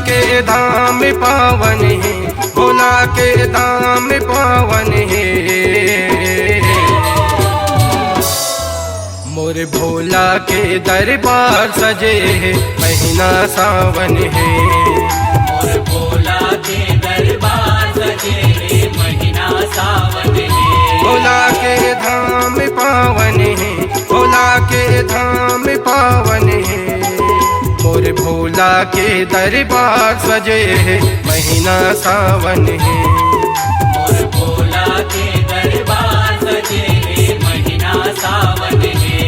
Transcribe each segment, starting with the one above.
के धाम पावन है, भोला के धाम पावन है। मोरे भोला के दरबार सजे है, महीना सावन है। मोर भोला के दरबार सजे है, महीना सावन है। भोला के धाम पावन है, भोला के धाम पावन है। मोरे भोला के दरबार सजे है, महीना सावन है। मोर भोला के दरबार सजे है, महीना सावन है।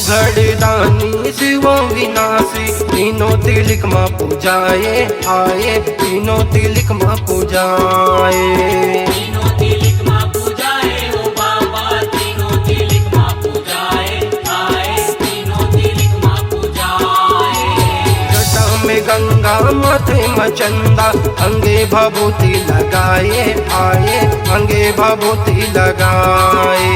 घड़दानी शिवो विनाशी, तीनों तिलक माँ पूजाए आए, तीनों तिलक माँ पूजाए। तीनों तिलक माँ पूजाए ओ बाबा, तीनों तिलक माँ पूजाए आए, तीनों तिलक माँ पूजाए। जटा में गंगा माथे में चंदा, अंगे भभूति लगाए आए, अंगे भभूति लगाए।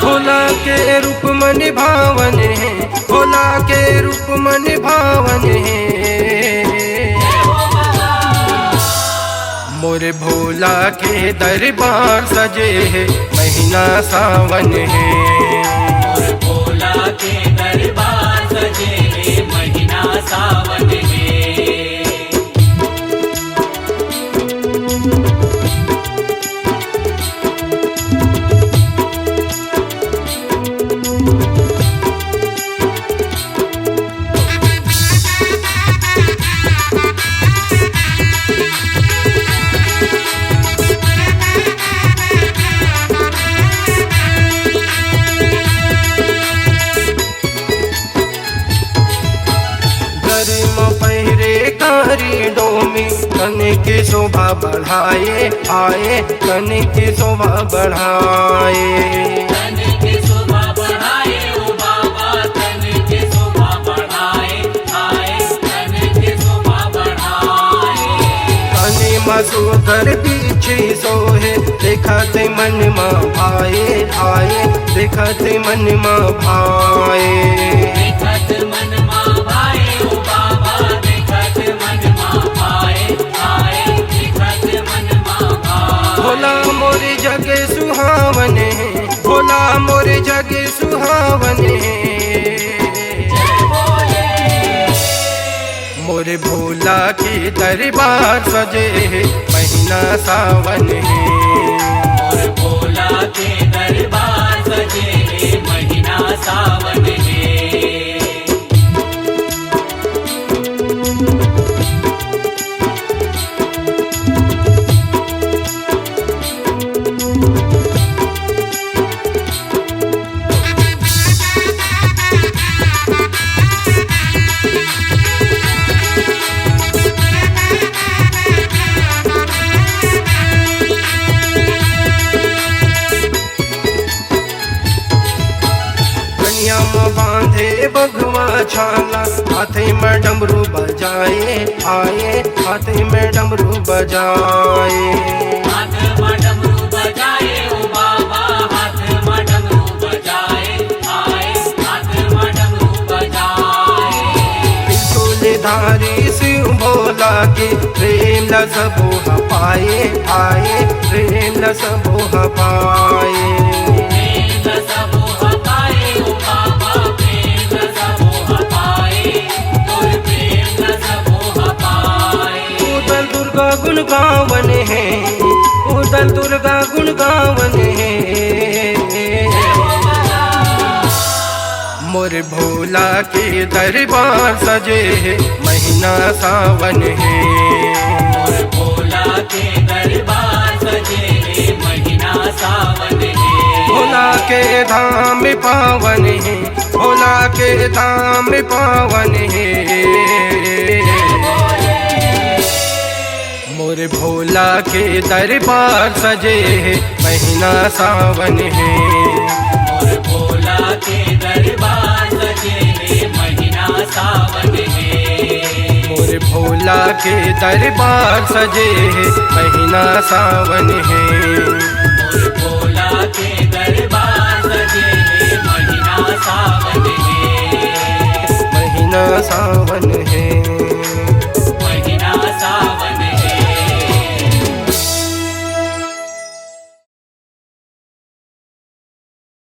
भोला के रूप मन भावन है, भोला के रूप मन भावन है। मोरे भोला के दरबार सजे है, महीना सावन है। मोर भोला के दरबार सजे है, महीना सावन है। कने की शोभा बढ़ाए आए, कने की शोभा बढ़ाए। कने की शोभा बढ़ाए ओ बाबा, कने की शोभा बढ़ाए आए, कने की शोभा बढ़ाए। कने मसूदर पीछे सोहे, देखते मन माँ भाए आए, देखते मन माँ भाए। देखत मन माँ भाए ओ बाबा, देखत मन माँ भाए आए, देखत मन माँ भाए। भोला मोरे जगे सुहावन है, भोला मोरे जगे सुहावन है। मोरे भोला के दरबार सजे है, महीना सावन है। मोर भोला के दरबार सजे है, महीना सावन है। बांधे बघवा छाला, हाथे में डमरू बजाए आए, हाथे में डमरू बजाए। हाथ में डमरू बजाए ओ बाबा, हाथ में डमरू बजाए आए, हाथ में डमरू बजाए। त्रिशूलधारी शिव भोला के, प्रेम न सबोह पाए आए, प्रेम न सबोह पाए। गुण गावन है, उदल दुर्गा गुण गावन है। मोरे भोला के दरबार सजे है, महीना सावन है। मोर भोला के दरबार सजे है, महीना सावन है। भोला के धाम पावन है, भोला के धाम पावन है। मोर भोला के दरबार सजे है, महीना सावन है। मोर भोला के दरबार सजे है, महीना सावन है। मोर भोला के दरबार सजे है, महीना सावन है। मोर भोला के दरबार सजे है, महीना सावन है। महीना सावन है।